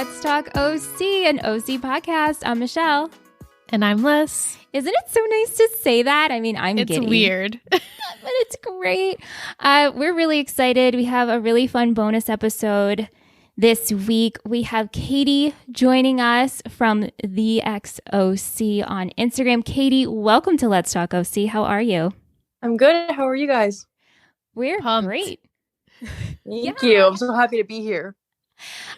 Let's Talk OC, an OC podcast. I'm Michelle. And I'm Liz. Isn't it so nice to say that? I mean, I'm It's giddy. weird. But it's great. We're really excited. We have a really fun bonus episode this week. We have Katie joining us from the XOC on Instagram. Katie, welcome to Let's Talk OC. How are you? I'm good. How are you guys? We're Pumped. great. Thank you. I'm so happy to be here.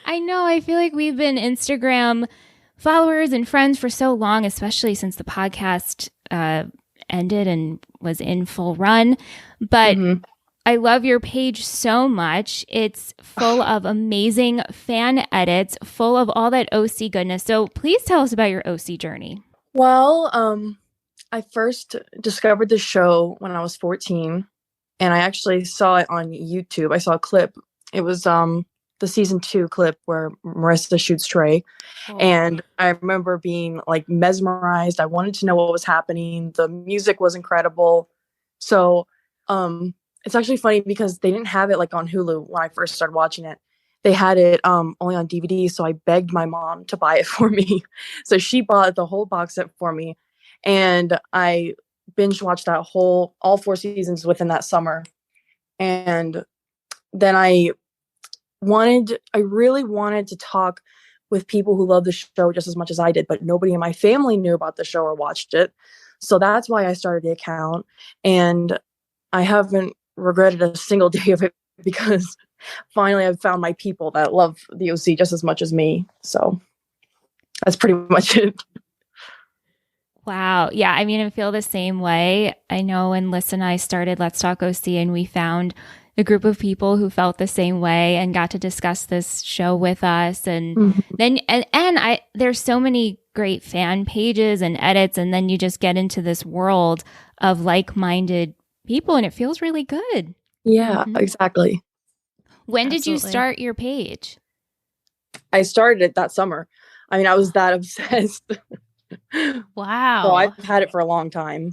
I know. I feel like we've been Instagram followers and friends for so long, especially since the podcast ended and was in full run. But I love your page so much. It's full of amazing fan edits, full of all that OC goodness. So please tell us about your OC journey. Well, I first discovered the show when I was 14, and I actually saw it on YouTube. I saw a clip. It was the season 2 clip where Marissa shoots Trey. Oh. And I remember being like mesmerized. I wanted to know what was happening. The music was incredible. So it's actually funny because they didn't have it like on Hulu when I first started watching it. They had it only on DVD. So I begged my mom to buy it for me. So she bought the whole box set for me. And I binge watched that all 4 seasons within that summer. And then I really wanted to talk with people who love the show just as much as I did, but nobody in my family knew about the show or watched it. So that's why I started the account. And I haven't regretted a single day of it because finally I've found my people that love the OC just as much as me. So that's pretty much it. Wow. Yeah. I mean, I feel the same way. I know when Liz and I started Let's Talk OC and we found a group of people who felt the same way and got to discuss this show with us. And then, and there's so many great fan pages and edits. And then you just get into this world of like-minded people and it feels really good. Yeah, exactly. When did you Absolutely. start your page? I started it that summer. I mean, I was that obsessed. Wow. So I've had it for a long time.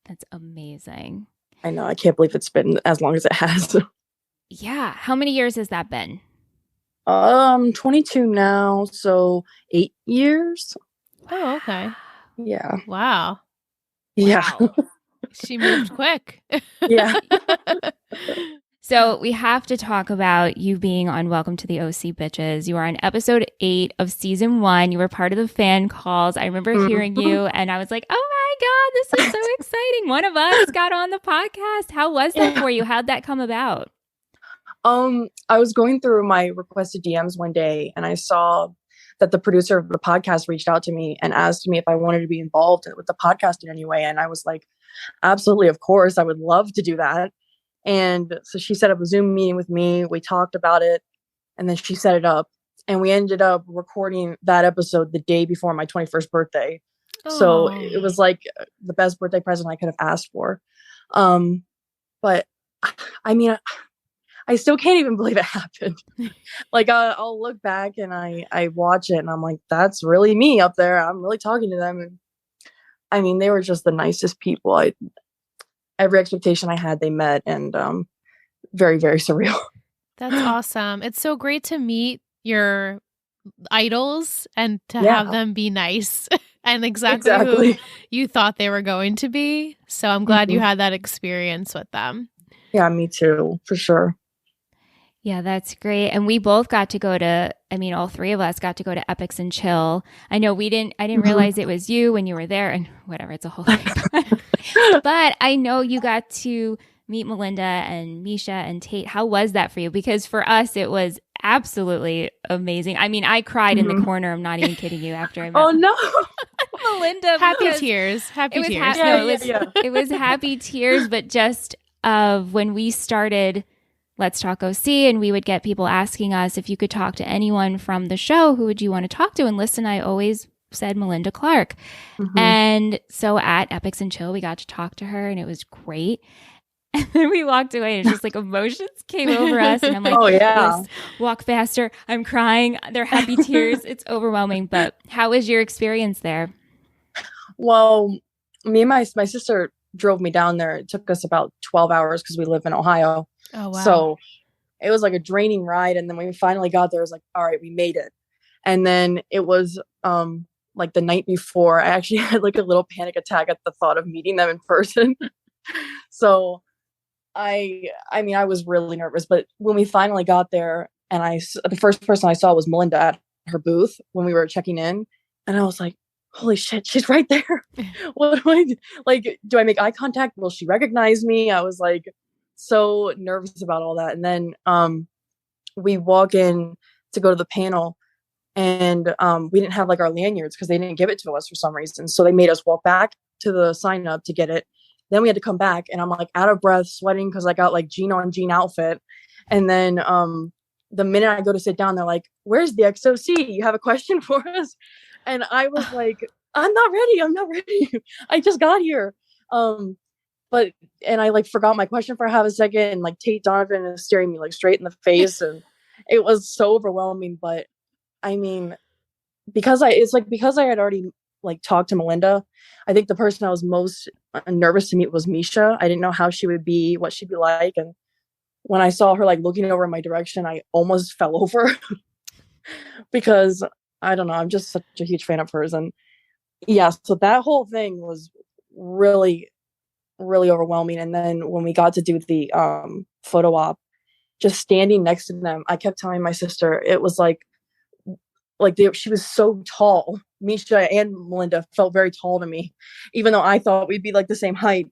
That's amazing. I know. I can't believe it's been as long as it has. Yeah. How many years has that been? 22 now, so 8 years. Oh, okay. Yeah. Wow. Yeah. Wow. She moved quick. Yeah. So we have to talk about you being on Welcome to the OC Bitches. You are on episode 8 of season 1. You were part of the fan calls. I remember hearing you and I was like, oh my God, this is so exciting. One of us got on the podcast. How was that for you? How'd that come about? I was going through my requested DMs one day and I saw that the producer of the podcast reached out to me and asked me if I wanted to be involved with the podcast in any way. And I was like, absolutely, of course, I would love to do that. And so she set up a Zoom meeting with me. We talked about it and then she set it up. And we ended up recording that episode the day before my 21st birthday. So it was like the best birthday present I could have asked for. But I mean, I still can't even believe it happened. Like I'll look back and I watch it and I'm like, that's really me up there. I'm really talking to them. And I mean, they were just the nicest people. Every expectation I had, they met, and very, very surreal. That's awesome. It's so great to meet your idols and to have them be nice and exactly who you thought they were going to be. So I'm glad you had that experience with them. Yeah, me too, for sure. Yeah, that's great. And we both got to go to, I mean, all 3 of us got to go to Epics and Chill. I know I didn't realize it was you when you were there and whatever, it's a whole thing. But I know you got to meet Melinda and Misha and Tate. How was that for you? Because for us, it was absolutely amazing. I mean, I cried in the corner. I'm not even kidding you after I met no. Melinda. Happy tears. Happy tears. It was happy tears, but just of when we started Let's Talk OC and we would get people asking us if you could talk to anyone from the show, who would you want to talk to? And listen, I always said Melinda Clark. And so at Epics and Chill, we got to talk to her and it was great. And then we walked away and it's just like emotions came over us. And I'm like, oh yeah, walk faster. I'm crying. They're happy tears. It's overwhelming. But how was your experience there? Well, me and my sister drove me down there. It took us about 12 hours because we live in Ohio. Oh, wow. So it was like a draining ride. And then when we finally got there, it was like, all right, we made it. And then it was like the night before, I actually had like a little panic attack at the thought of meeting them in person. So I mean, I was really nervous, but when we finally got there, and the first person I saw was Melinda at her booth when we were checking in, and I was like, holy shit, she's right there. What do I do? Like, do I make eye contact? Will she recognize me? I was like so nervous about all that. And then we walk in to go to the panel, and we didn't have like our lanyards because they didn't give it to us for some reason. So they made us walk back to the sign up to get it. Then we had to come back, and I'm like out of breath, sweating because I got like jean on jean outfit. And then the minute I go to sit down, they're like, "Where's the XOC? You have a question for us?" And I was like, "I'm not ready. I'm not ready. I just got here." But I like forgot my question for half a second, and like Tate Donovan is staring me like straight in the face, and it was so overwhelming. But I mean, because I had already like talked to Melinda, I think the person I was most nervous to meet was Misha. I didn't know how she would be, what she'd be like, and when I saw her like looking over in my direction, I almost fell over because I don't know, I'm just such a huge fan of hers. And yeah, so that whole thing was really, really overwhelming. And then when we got to do the photo op, just standing next to them, I kept telling my sister, it was like she was so tall. Misha and Melinda felt very tall to me, even though I thought we'd be like the same height.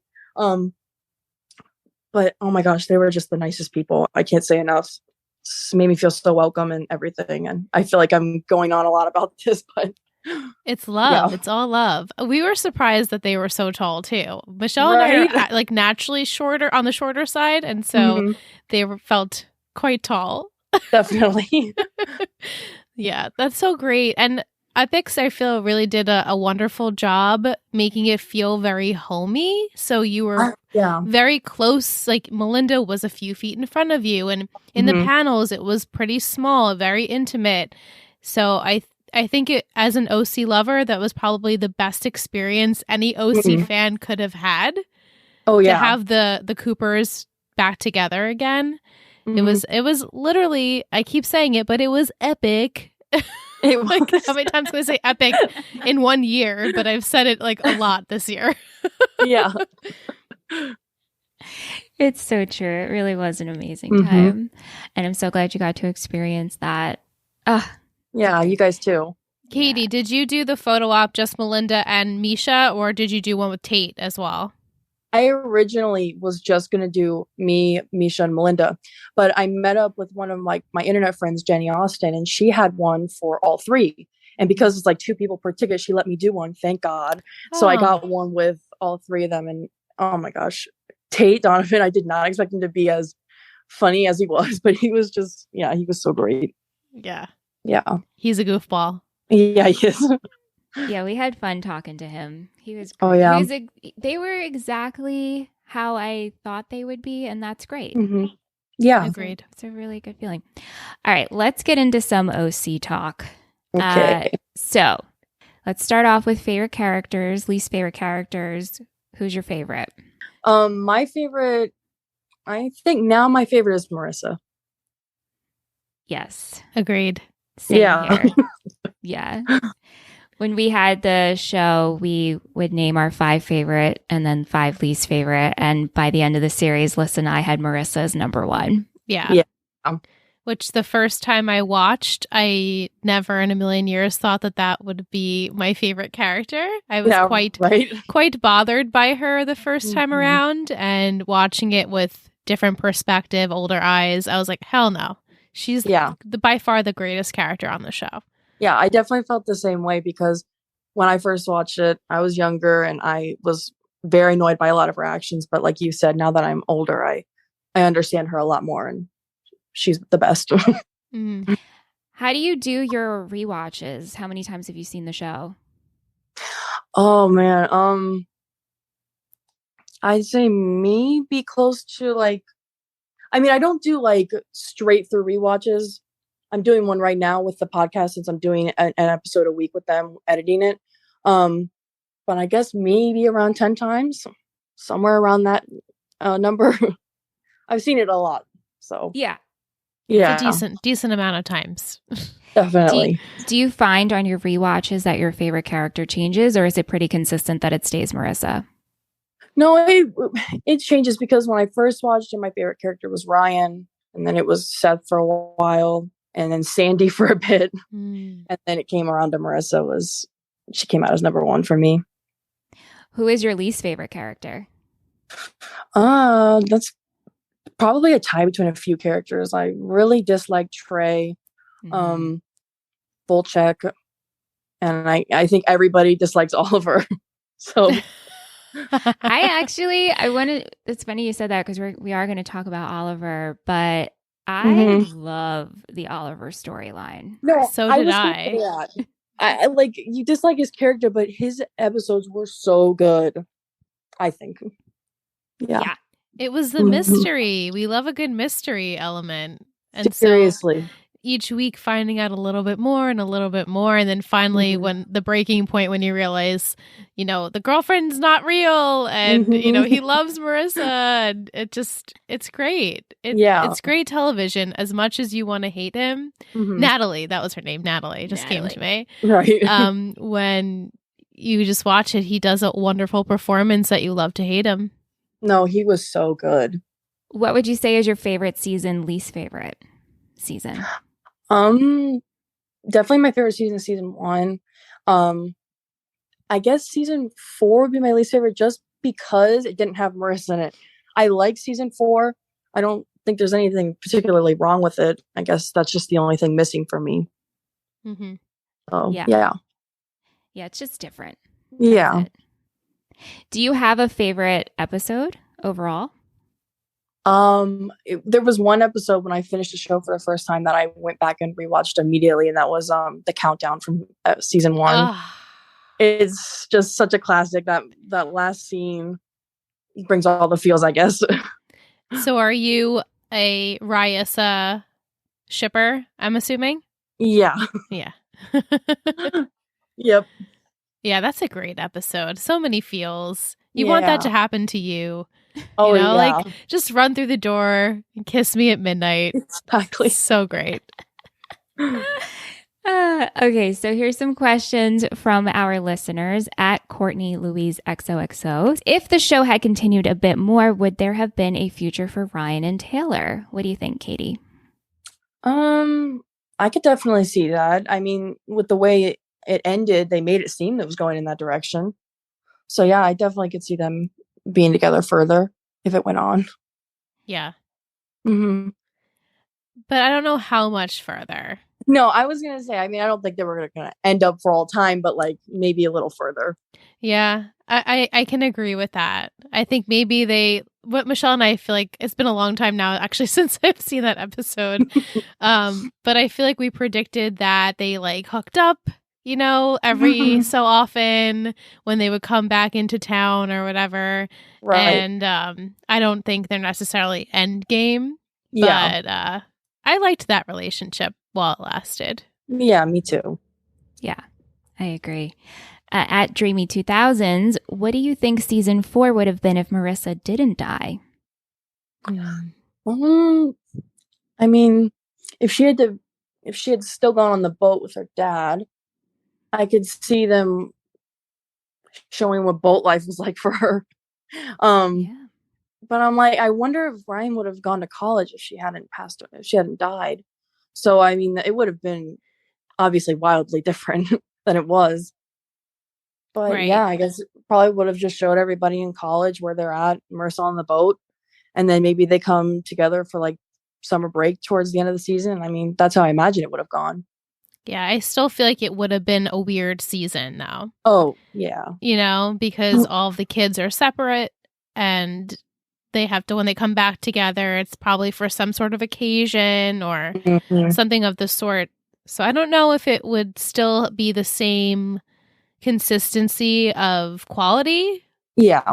But oh my gosh, they were just the nicest people. I can't say enough. It's made me feel so welcome and everything. And I feel like I'm going on a lot about this, but it's love. Yeah. It's all love. We were surprised that they were so tall too. Michelle and I are like naturally shorter, on the shorter side, and so they felt quite tall. Definitely. Yeah, that's so great. And Epix, I feel, really did a wonderful job making it feel very homey. So you were very close. Like Melinda was a few feet in front of you, and in the panels, it was pretty small, very intimate. So I think as an OC lover, that was probably the best experience any OC fan could have had. Oh yeah, to have the Coopers back together again. It was literally, I keep saying it, but it was epic. Like, how many times can I say epic in 1 year? But I've said it like a lot this year. Yeah. It's so true. It really was an amazing time. And I'm so glad you got to experience that. Yeah, you guys too. Katie, did you do the photo op just Melinda and Misha, or did you do one with Tate as well? I originally was just going to do me, Misha, and Melinda, but I met up with one of my internet friends, Jenny Austin, and she had one for all three. And because it's like 2 people per ticket, she let me do one, thank God. So I got one with all 3 of them. And oh my gosh, Tate Donovan, I did not expect him to be as funny as he was, but he was just, he was so great. Yeah. Yeah. He's a goofball. Yeah, he is. Yeah, we had fun talking to him. He was great. Oh, yeah. They were exactly how I thought they would be, and that's great. Yeah. Agreed. It's a really good feeling. All right, let's get into some OC talk. Okay. So let's start off with favorite characters, least favorite characters. Who's your favorite? My favorite, I think now my favorite is Marissa. Yes. Agreed. Same here. Yeah. When we had the show, we would name our 5 favorite and then 5 least favorite. And by the end of the series, Liz and I had Marissa as number 1. Yeah. Which the first time I watched, I never in a million years thought that would be my favorite character. I was quite bothered by her the first time around, and watching it with different perspective, older eyes, I was like, hell no. She's by far the greatest character on the show. Yeah, I definitely felt the same way because when I first watched it, I was younger and I was very annoyed by a lot of her actions. But like you said, now that I'm older, I understand her a lot more, and she's the best. How do you do your rewatches? How many times have you seen the show? Oh man, I'd say maybe close to like, I mean, I don't do like straight through rewatches. I'm doing one right now with the podcast since I'm doing an episode a week with them, editing it. But I guess maybe around 10 times, somewhere around that number. I've seen it a lot. So yeah. Yeah. It's a decent amount of times. Definitely. Do you find on your rewatches that your favorite character changes, or is it pretty consistent that it stays Marissa? No, it changes because when I first watched it, my favorite character was Ryan, and then it was Seth for a while, and then Sandy for a bit, and then it came around to Marissa. She came out as number one for me. Who is your least favorite character? That's probably a tie between a few characters. I really dislike Trey. Volchek, and I think everybody dislikes Oliver. So it's funny you said that because we are going to talk about Oliver, but I love the Oliver storyline. No, so did I like, you dislike his character, but his episodes were so good, I think. Yeah. It was the mystery. We love a good mystery element. And seriously. So each week finding out a little bit more and a little bit more. And then finally when the breaking point, when you realize, the girlfriend's not real and, he loves Marissa, and it's great. It's great television as much as you want to hate him. Natalie, that was her name. Natalie just came to me. Right. When you just watch it, he does a wonderful performance that you love to hate him. No, he was so good. What would you say is your favorite season, least favorite season? Definitely my favorite season 1. I guess season 4 would be my least favorite just because it didn't have Marissa in it. I like season 4. I don't think there's anything particularly wrong with it. I guess that's just the only thing missing for me. So, yeah, it's just different. Yeah. Do you have a favorite episode overall? There was one episode when I finished the show for the first time that I went back and rewatched immediately, and that was the countdown from season 1. It's just such a classic. That last scene brings all the feels, I guess. So are you a Raissa shipper, I'm assuming? Yeah. Yep. Yeah, that's a great episode. So many feels. You want that to happen to you. Oh, like just run through the door and kiss me at midnight. Exactly. So great. Okay, so here's some questions from our listeners at Courtney Louise XOXO. If the show had continued a bit more, would there have been a future for Ryan and Taylor? What do you think, Katie? I could definitely see that. I mean, with the way it ended, they made it seem that it was going in that direction. So yeah, I definitely could see them being together further if it went on. Yeah. But I don't know how much further. No, I was going to say, I mean, I don't think they were going to end up for all time, but like maybe a little further. Yeah, I can agree with that. I think maybe what Michelle and I feel like it's been a long time now, actually, since I've seen that episode. But I feel like we predicted that they like hooked up, every so often when they would come back into town or whatever. Right. And I don't think they're necessarily end game. Yeah. But I liked that relationship while it lasted. Yeah, me too. Yeah, I agree. At Dreamy 2000s, what do you think season 4 would have been if Marissa didn't die? I mean, if she had still gone on the boat with her dad, I could see them showing what boat life was like for her. But I'm like, I wonder if Ryan would have gone to college if she hadn't died. So, I mean, it would have been obviously wildly different than it was. But yeah, I guess it probably would have just showed everybody in college where they're at, Marissa on the boat. And then maybe they come together for like summer break towards the end of the season. I mean, that's how I imagine it would have gone. Yeah, I still feel like it would have been a weird season though. Oh, yeah. Because all of the kids are separate and they have to, when they come back together, it's probably for some sort of occasion or something of the sort. So I don't know if it would still be the same consistency of quality. Yeah.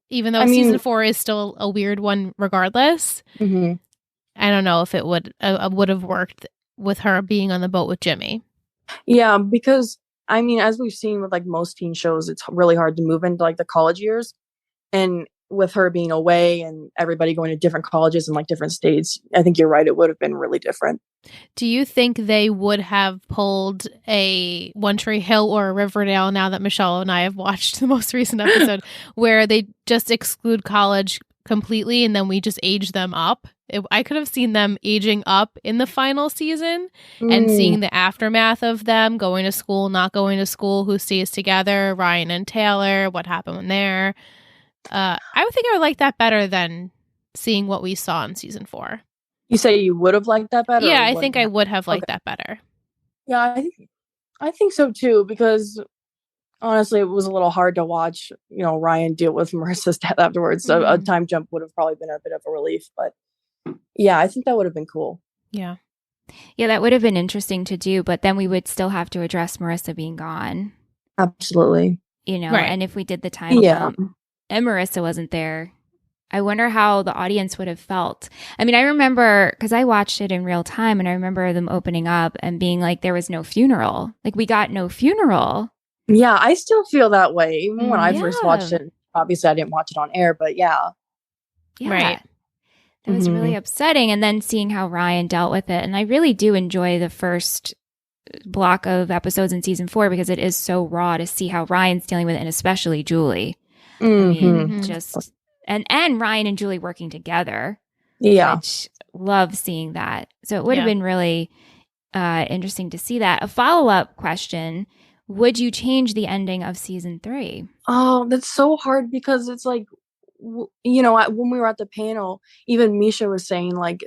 Even though season 4 is still a weird one regardless. I don't know if it would have worked with her being on the boat with Jimmy. Yeah, because I mean, as we've seen with like most teen shows, it's really hard to move into like the college years. And with her being away and everybody going to different colleges and like different states, I think you're right. It would have been really different. Do you think they would have pulled a One Tree Hill or a Riverdale, now that Michelle and I have watched the most recent episode, where they just exclude college completely and then we just age them up? I could have seen them aging up in the final season and seeing the aftermath of them going to school, not going to school, who stays together, Ryan and Taylor, what happened there. I would think I would like that better than seeing what we saw in season 4. You say you would have liked that better? Yeah, I think I would have liked that better. Yeah, I think so too, because honestly, it was a little hard to watch, Ryan deal with Marissa's death afterwards. So a time jump would have probably been a bit of a relief. But yeah, I think that would have been cool. Yeah. Yeah, that would have been interesting to do, but then we would still have to address Marissa being gone. Absolutely. Right. And if we did the time jump and Marissa wasn't there, I wonder how the audience would have felt. I mean, I remember, because I watched it in real time, and I remember them opening up and being like, there was no funeral. Like, we got no funeral. Yeah, I still feel that way. Even when I first watched it, obviously I didn't watch it on air, but yeah. Right. That was really upsetting. And then seeing how Ryan dealt with it. And I really do enjoy the first block of episodes in season 4 because it is so raw to see how Ryan's dealing with it, and especially Julie. I mean, just and Ryan and Julie working together. Yeah. Which love seeing that. So it would have been really interesting to see that. A follow-up question: would you change the ending of season 3? Oh, that's so hard because it's like, when we were at the panel, even Misha was saying like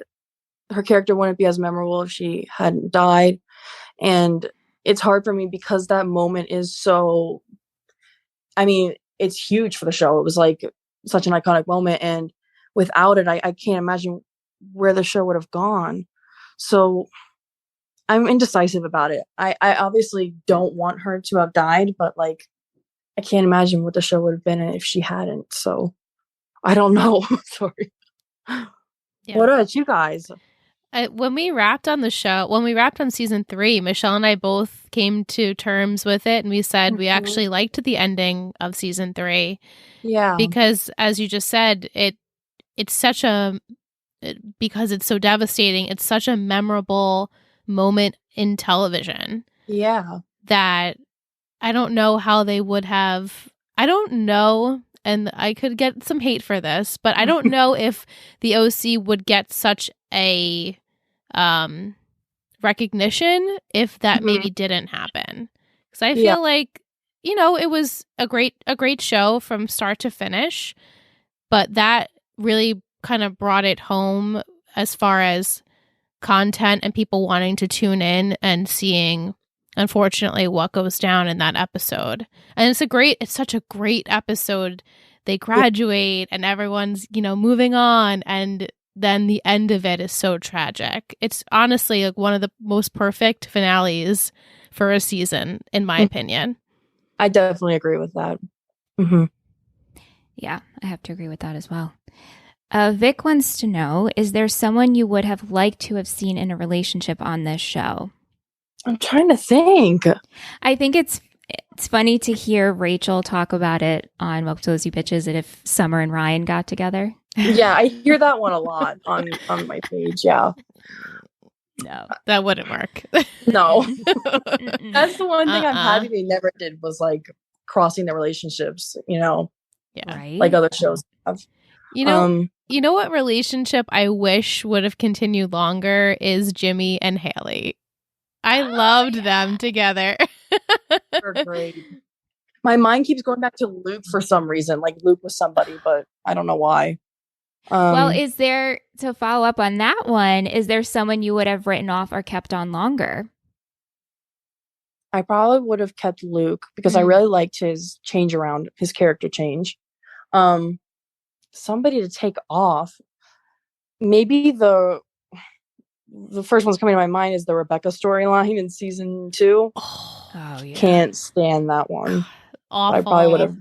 her character wouldn't be as memorable if she hadn't died. And it's hard for me because that moment is so, I mean, it's huge for the show. It was like such an iconic moment. And without it, I can't imagine where the show would have gone. So I'm indecisive about it. I obviously don't want her to have died, but like, I can't imagine what the show would have been if she hadn't. So I don't know. Sorry. Yeah. What about you guys? When we wrapped on season 3, Michelle and I both came to terms with it, and we said we actually liked the ending of season 3. Yeah. Because as you just said, because it's so devastating, it's such a memorable moment in television. Yeah. That I don't know how they would have, I don't know, and I could get some hate for this, but I don't know if the OC would get such a recognition if that maybe didn't happen. Because I feel like, it was a great show from start to finish, but that really kind of brought it home as far as content and people wanting to tune in and seeing, unfortunately, what goes down in that episode. And it's such a great episode. They graduate and everyone's, moving on, and then the end of it is so tragic. It's honestly like one of the most perfect finales for a season, in my opinion. I definitely agree with that. Mm-hmm. Yeah, I have to agree with that as well. Vic wants to know, is there someone you would have liked to have seen in a relationship on this show? I'm trying to think. I think it's funny to hear Rachel talk about it on Welcome to Those You Bitches, that if Summer and Ryan got together. Yeah, I hear that one a lot on my page. Yeah. No, that wouldn't work. No. That's the one thing I'm happy they never did, was like crossing the relationships, Yeah. Right? Like other shows have. You know what relationship I wish would have continued longer is Jimmy and Haley. I loved them together. They're great. My mind keeps going back to Luke for some reason. Like Luke was somebody, but I don't know why. Well, to follow up on that one, is there someone you would have written off or kept on longer? I probably would have kept Luke because I really liked his change around, his character change. Somebody to take off. Maybe the first one's coming to my mind is the Rebecca storyline in season 2. Oh yeah. Can't stand that one. Awful. I probably would have.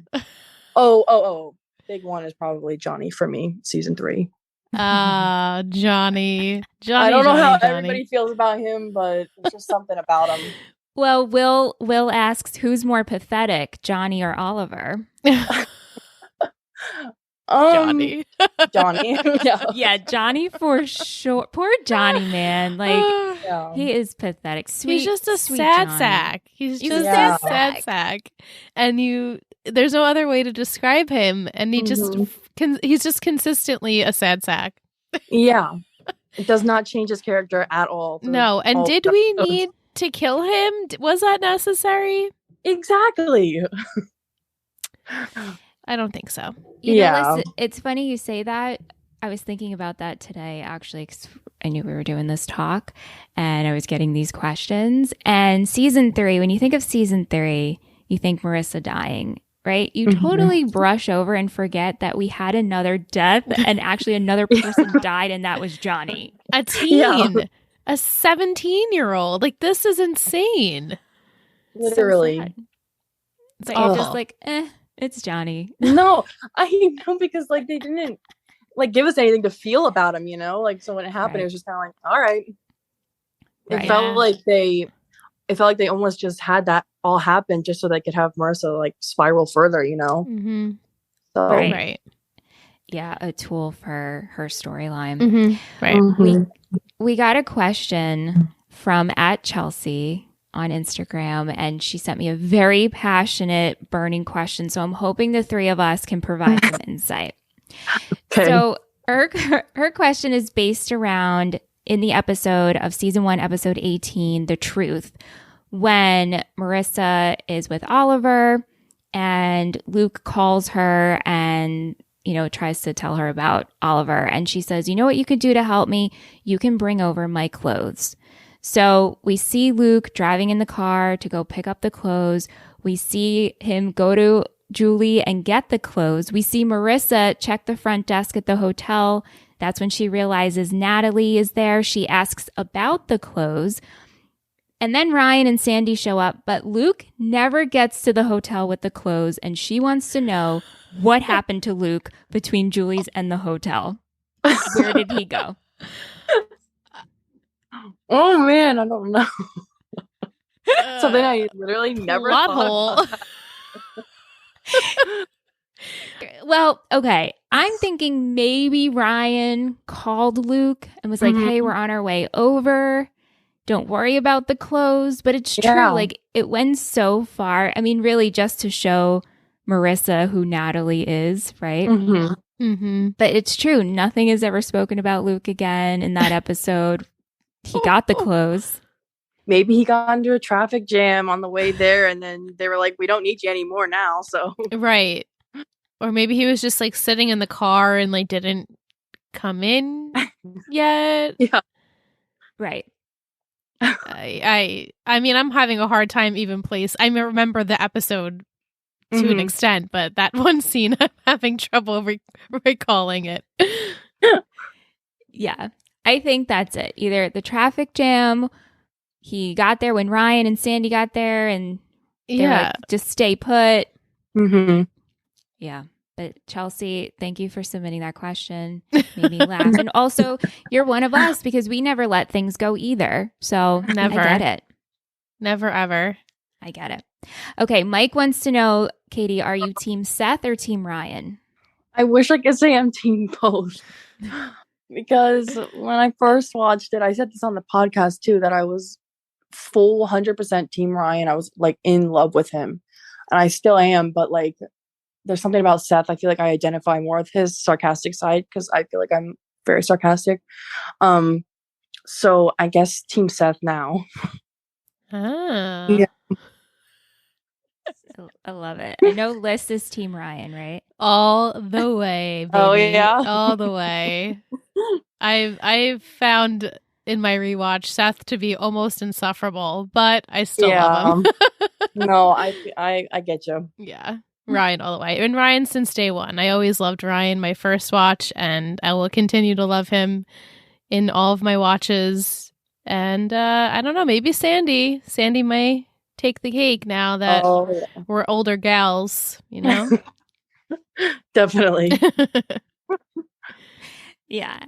Oh. Big one is probably Johnny for me, season 3. Johnny. I don't know how everybody feels about him, but there's just something about him. Well, Will asks, who's more pathetic, Johnny or Oliver? Johnny. Johnny. Yeah. Yeah, Johnny for sure. Poor Johnny, man. Like, he is pathetic. Sweet, he's just a sweet sad Johnny. sack. He's just a sad sack. And there's no other way to describe him. And he just, he's just consistently a sad sack. Yeah. It does not change his character at all. No. And did we need to kill him? Was that necessary? Exactly. I don't think so. You know, listen, it's funny you say that. I was thinking about that today, actually, because I knew we were doing this talk and I was getting these questions. And season 3, when you think of season 3, you think Marissa dying, right? You totally brush over and forget that we had another death and actually another person died, and that was Johnny. A teen. A 17-year-old. Like, this is insane. Literally. So but you're just like, it's Johnny. No, I know, because like they didn't like give us anything to feel about him, you know? Like, so when it happened, it was just kind of like, all right. It felt like they almost just had that all happen just so they could have Marissa like spiral further, you know? So right. Yeah, a tool for her storyline. We got a question from @Chelsea on Instagram, and she sent me a very passionate, burning question. So I'm hoping the three of us can provide some insight. Okay. So her question is based around in the episode of season 1, episode 18, The Truth, when Marissa is with Oliver and Luke calls her and, you know, tries to tell her about Oliver. And she says, you know what you could do to help me? You can bring over my clothes. So we see Luke driving in the car to go pick up the clothes. We see him go to Julie and get the clothes. We see Marissa check the front desk at the hotel. That's when she realizes Natalie is there. She asks about the clothes. And then Ryan and Sandy show up, but Luke never gets to the hotel with the clothes, and she wants to know what happened to Luke between Julie's and the hotel. Where did he go? Oh man, I don't know. Something I literally never thought about. Well, okay. I'm thinking maybe Ryan called Luke and was like, hey, we're on our way over. Don't worry about the clothes. But it's true. Like, it went so far. I mean, really just to show Marissa who Natalie is, right? But it's true. Nothing is ever spoken about Luke again in that episode. He got the clothes. Maybe he got into a traffic jam on the way there, and then they were like, we don't need you anymore now. So right. Or maybe he was just like sitting in the car and like didn't come in yet. Yeah. Right. I mean, I'm having a hard time even I remember the episode to an extent, but that one scene, I'm having trouble recalling it. Yeah. I think that's it. Either the traffic jam, he got there when Ryan and Sandy got there, and they're like, just stay put. Yeah. But Chelsea, thank you for submitting that question. Made me laugh. And also, you're one of us because we never let things go either. So never. I get it. Never, ever. I get it. Okay. Mike wants to know, Katie, are you team Seth or team Ryan? I wish I could say I'm team both. Because when I first watched it, I said this on the podcast too, that I was full 100% team Ryan. I was like in love with him, and I still am. But like, there's something about Seth. I feel like I identify more with his sarcastic side because I feel like I'm very sarcastic. So I guess team Seth now. Yeah. I love it. I know Liz is team Ryan, right? All the way, baby. Oh yeah, all the way. I've found in my rewatch Seth to be almost insufferable, but I still love him. No, I get you. Yeah, Ryan all the way. And Ryan since day one. I always loved Ryan my first watch, and I will continue to love him in all of my watches. And I don't know, maybe Sandy may take the cake now that we're older gals, you know? Definitely. Yeah.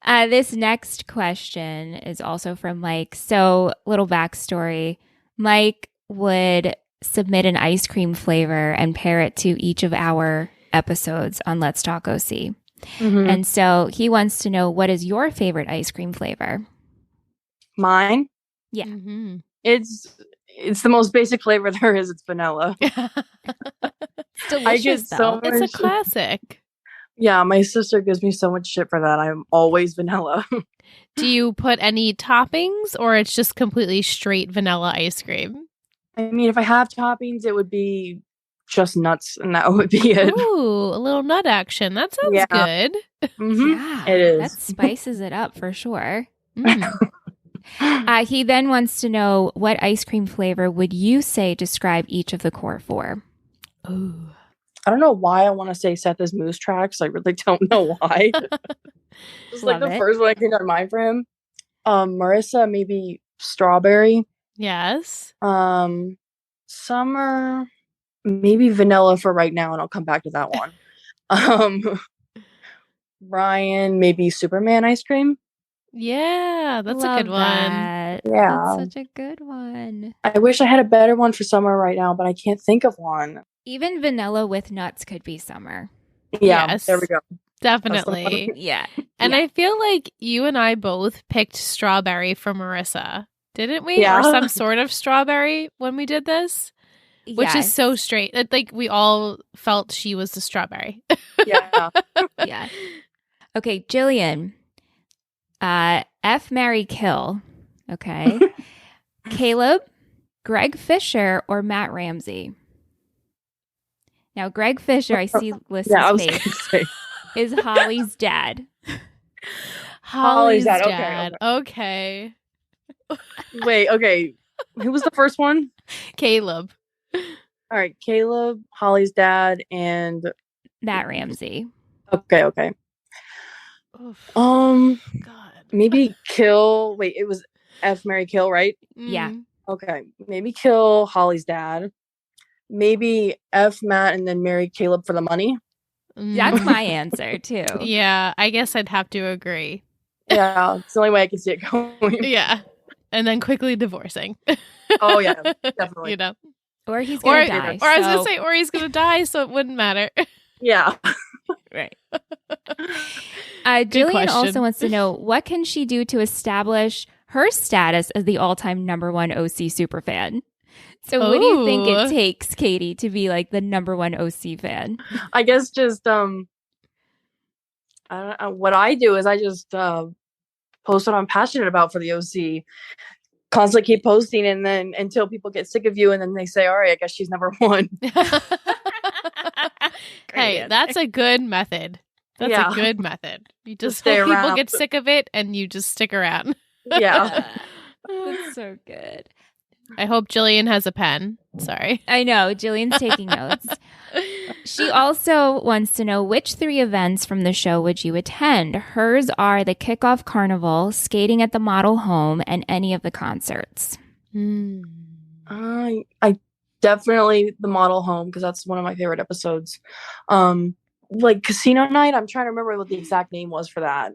This next question is also from Mike. So, little backstory. Mike would submit an ice cream flavor and pair it to each of our episodes on Let's Talk OC. Mm-hmm. And so he wants to know, what is your favorite ice cream flavor? Mine? Yeah. Mm-hmm. It's the most basic flavor there is. It's vanilla. It's delicious, I get so It's a much. classic. Yeah, my sister gives me so much shit for that. I'm always vanilla. Do you put any toppings, or it's just completely straight vanilla ice cream? I mean, if I have toppings, it would be just nuts, and that would be it. Ooh, a little nut action. That sounds good. Mm-hmm. Yeah, It is. that spices it up for sure. He then wants to know, what ice cream flavor would you say describe each of the core four? Ooh. I don't know why I want to say Seth is Moose Tracks. I really don't know why. It's like the first one I came to mind for him. Marissa, maybe strawberry. Yes. Summer, maybe vanilla for right now, and I'll come back to that one. Ryan, maybe Superman ice cream. Yeah, that's a good one. That. Yeah. That's such a good one. I wish I had a better one for summer right now, but I can't think of one. Even vanilla with nuts could be summer. Yeah, Yes. there we go. Definitely. Yeah. And Yeah. I feel like you and I both picked strawberry for Marissa, didn't we? Yeah. Or some sort of strawberry when we did this, which is so straight. Like we all felt she was the strawberry. Yeah. Yeah. Okay, Jillian. F, marry, kill. Okay. Caleb, Greg Fisher, or Matt Ramsey? Now, Greg Fisher, I see Lissa's face, is Holly's dad. Holly's dad. dad. Okay. Wait, okay. Who was the first one? Caleb. All right, Caleb, Holly's dad, and Matt Ramsey. Okay. Oof. God. God. Maybe kill. Wait, it was F, marry, kill, right? Yeah. Okay, maybe kill Holly's dad. Maybe F Matt and then marry Caleb for the money. That's my answer too. Yeah, I guess I'd have to agree. Yeah, it's the only way I can see it going. Yeah. And then quickly divorcing. Oh yeah, definitely. You know. Or he's gonna die. Or I was gonna say, or he's gonna die, so it wouldn't matter. Yeah. Right. Jillian question. also wants to know, what can she do to establish her status as the all-time number one OC superfan? So what do you think it takes, Katie, to be like the number one OC fan? I guess just I don't know, what I do is I just post what I'm passionate about for the OC. Constantly keep posting, and then until people get sick of you, and then they say, "All right, I guess she's number one." Hey, that's a good method. That's a good method. You just hope people around. get sick of it, and you just stick around. Yeah. That's so good. I hope Jillian has a pen. Sorry. I know. Jillian's taking notes. She also wants to know, which 3 events from the show would you attend? Hers are the kickoff carnival, skating at the model home, and any of the concerts. I definitely the model home, because that's one of my favorite episodes. Like casino night, I'm trying to remember what the exact name was for that.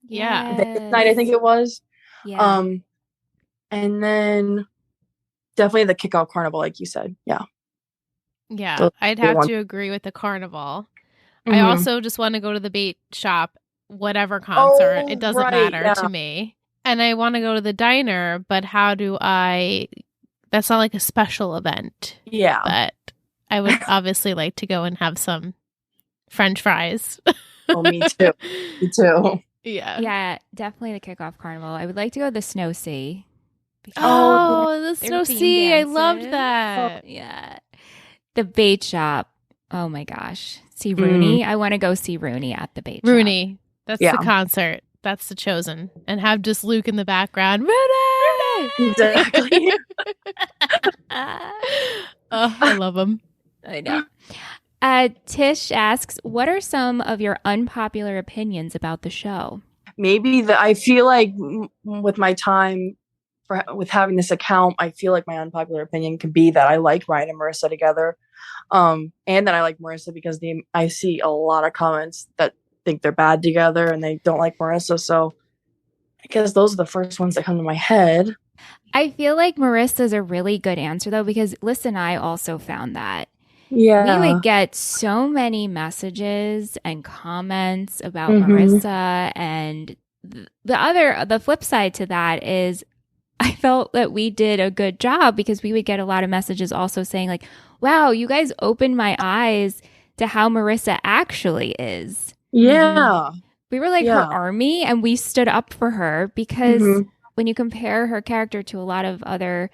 Yeah. Vegas night, I think it was. Yeah. And then definitely the kickoff carnival, like you said. Yeah. Yeah, Those I'd are the have ones. to agree with the carnival. I Mhm. also just want to go to the bait shop, whatever concert. Oh, It doesn't right, matter yeah. to me. And I want to go to the diner, but how do I... That's not like a special event. Yeah. But I would obviously like to go and have some French fries. Oh, me too. Me too. Yeah. Yeah, definitely the kickoff carnival. I would like to go to the Snow Sea. Oh, the They're Snow theme Sea. I loved dances. that. Yeah. The bait shop. Oh my gosh. See Rooney. I want to go see Rooney at the bait shop. Rooney. That's Yeah. the concert. That's the chosen. And have just Luke in the background. Rooney! Exactly. Oh, I love him. I know. Tish asks, what are some of your unpopular opinions about the show? Maybe I feel like with my time with having this account, I feel like my unpopular opinion could be that I like Ryan and Marissa together. And that I like Marissa because I see a lot of comments that think they're bad together and they don't like Marissa. So I guess those are the first ones that come to my head. I feel like Marissa's a really good answer, though, because Liz and I also found that. we Yeah. would get so many messages and comments about Mhm. Marissa. And the flip side to that is I felt that we did a good job because we would get a lot of messages also saying like, wow, you guys opened my eyes to how Marissa actually is. Yeah. We were like Yeah. her army and we stood up for her because Mhm. when you compare her character to a lot of other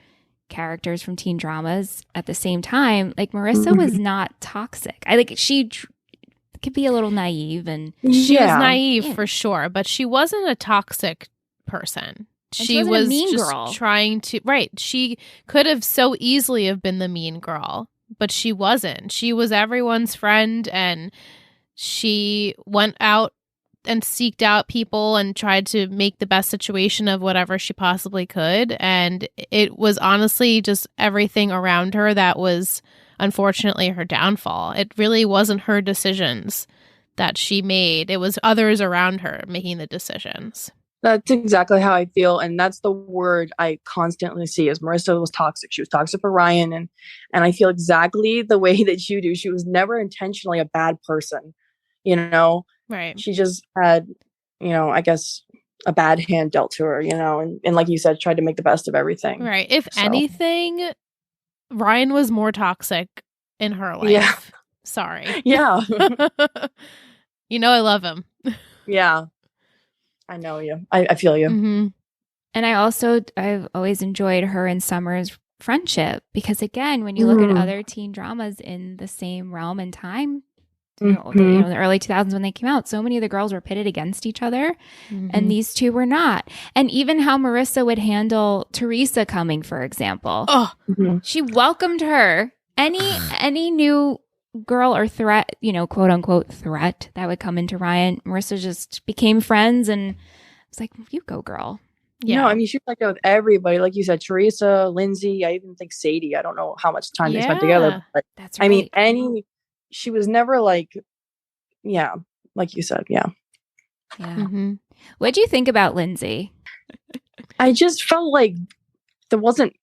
characters from teen dramas at the same time, like Marissa was Mhm. not toxic. I like she could be a little naive and She was Yeah. naive for sure, but she wasn't a toxic person. and she wasn't a was mean just girl. trying to she could have so easily have been the mean girl, but she wasn't. She was everyone's friend, and she went out and seeked out people and tried to make the best situation of whatever she possibly could. And it was honestly just everything around her that was unfortunately her downfall. It really wasn't her decisions that she made. It was others around her making the decisions. That's exactly how I feel. And that's the word I constantly see is Marissa was toxic. She was toxic for Ryan. And I feel exactly the way that you do. She was never intentionally a bad person, you know? Right. She just had, I guess a bad hand dealt to her, and like you said, tried to make the best of everything. Right. If anything, Ryan was more toxic in her life. Yeah. Sorry. Yeah. I love him. Yeah. I know you. I feel you. Mm-hmm. And I've always enjoyed her and Summer's friendship because again, when you look at other teen dramas in the same realm and time, the early 2000s when they came out, so many of the girls were pitted against each other and these two were not. And even how Marissa would handle Teresa coming, for example. Oh, she welcomed her. Any new girl or threat, quote unquote threat that would come into Ryan, Marissa just became friends and was like, you go, girl. Yeah. No, I mean, she was like that with everybody. Like you said, Teresa, Lindsay, I even think Sadie. I don't know how much time they spent together. But that's right. I mean, she was never like, like you said, yeah. What do you think about Lindsay? I just felt like there wasn't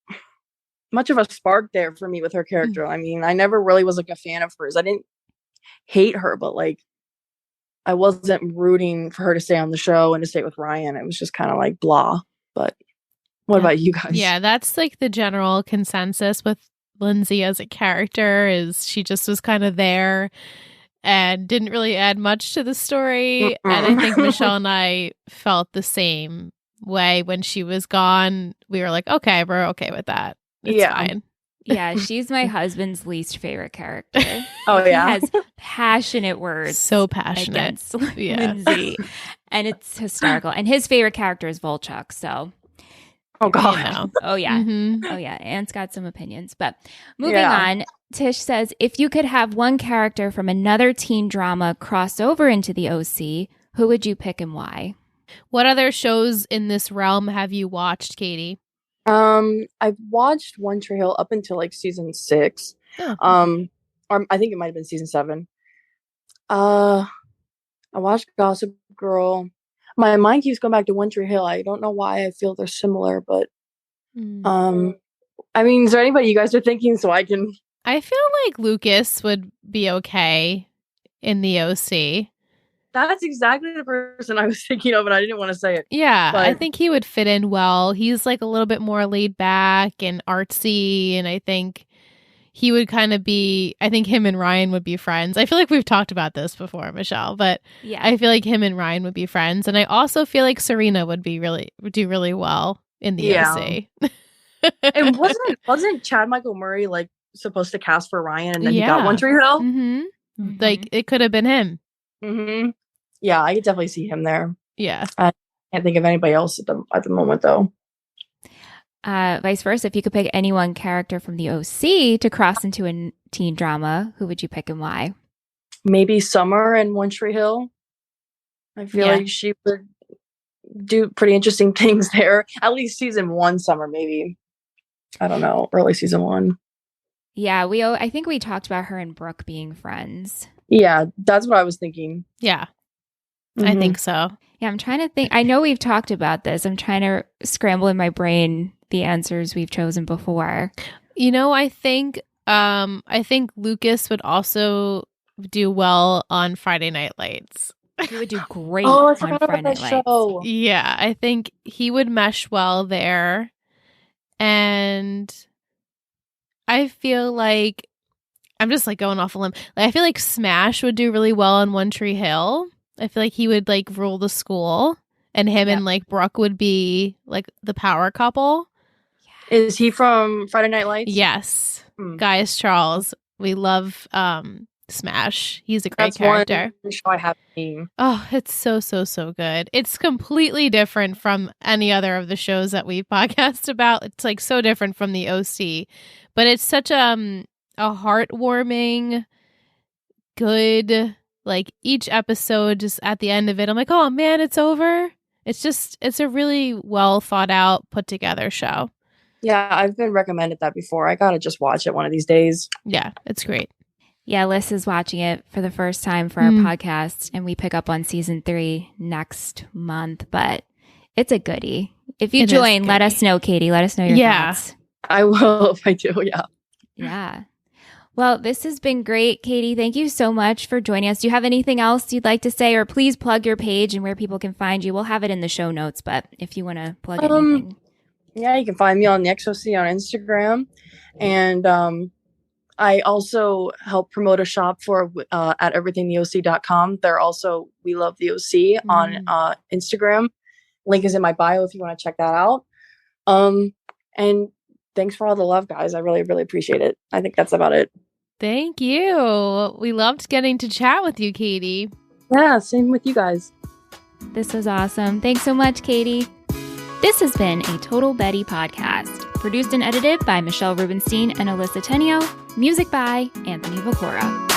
much of a spark there for me with her character. I mean, I never really was like a fan of hers. I didn't hate her, but like I wasn't rooting for her to stay on the show and to stay with Ryan. It was just kind of like blah. But what about you guys? Yeah, that's like the general consensus with Lindsay as a character is she just was kind of there and didn't really add much to the story. And I think Michelle and I felt the same way when she was gone. We were like, okay, we're okay with that. It's fine. Yeah, she's my husband's least favorite character. Oh, yeah. He has passionate words. So passionate. Against Lindsay. And it's hysterical. And his favorite character is Volchuk, so... Oh, God. Oh, yeah. Oh, yeah. Anne's got some opinions. But moving on, Tish says, if you could have one character from another teen drama cross over into the OC, who would you pick and why? What other shows in this realm have you watched, Katie? I've watched One Tree Hill up until like season 6. Or I think it might have been season 7. I watched Gossip Girl. My mind keeps going back to One Tree Hill. I don't know why I feel they're similar, but I mean, is there anybody you guys are thinking so I can? I feel like Lucas would be okay in the OC. That's exactly the person I was thinking of, and I didn't want to say it. Yeah, but I think he would fit in well. He's like a little bit more laid back and artsy, and I think he would kind of be, I think him and Ryan would be friends. I feel like we've talked about this before, Michelle, but yeah. I feel like him and Ryan would be friends. And I also feel like Serena would do really well in the OC. And wasn't Chad Michael Murray like supposed to cast for Ryan and then he got One Tree Hill? Like it could have been him. Yeah, I could definitely see him there. Yeah. I can't think of anybody else at the moment though. Vice versa, if you could pick any one character from the OC to cross into a teen drama, who would you pick and why? Maybe Summer in One Tree Hill. I feel like she would do pretty interesting things there. At least season 1 Summer, maybe. I don't know, early season 1. Yeah, I think we talked about her and Brooke being friends. Yeah, that's what I was thinking. Yeah, I think so. Yeah, I'm trying to think. I know we've talked about this. I'm trying to scramble in my brain the answers we've chosen before. I think I think Lucas would also do well on Friday Night Lights. He would do great Oh, I on forgot about Friday that Night Lights. show. Yeah, I think he would mesh well there. And I feel like I'm just like going off a limb. Like, I feel like Smash would do really well on One Tree Hill. I feel like he would like rule the school, and him and like Brooke would be like the power couple. Is he from Friday Night Lights? Yes. Gaius Charles. We love Smash. He's a great character. One show I haven't seen. Oh, it's so good. It's completely different from any other of the shows that we podcast about. It's like so different from the OC, but it's such a heartwarming, good, like each episode just at the end of it, I'm like, oh man, it's over. It's a really well thought out, put together show. Yeah, I've been recommended that before. I gotta just watch it one of these days. Yeah, it's great. Yeah, Liz is watching it for the first time for our podcast, and we pick up on season 3 next month, but it's a goodie. If you join, let us know, Katie. Let us know your thoughts. I will if I do, yeah. Yeah. Well, this has been great, Katie. Thank you so much for joining us. Do you have anything else you'd like to say, or please plug your page and where people can find you? We'll have it in the show notes, but if you want to plug anything. Yeah, you can find me on the XOC on Instagram. And I also help promote a shop for at everythingtheoc.com. They're also We Love the OC on Instagram. Link is in my bio if you want to check that out. And thanks for all the love, guys. I really, really appreciate it. I think that's about it. Thank you. We loved getting to chat with you, Katie. Yeah, same with you guys. This was awesome. Thanks so much, Katie. This has been a Total Betty podcast, produced and edited by Michelle Rubenstein and Alyssa Tenio, music by Anthony Vacora.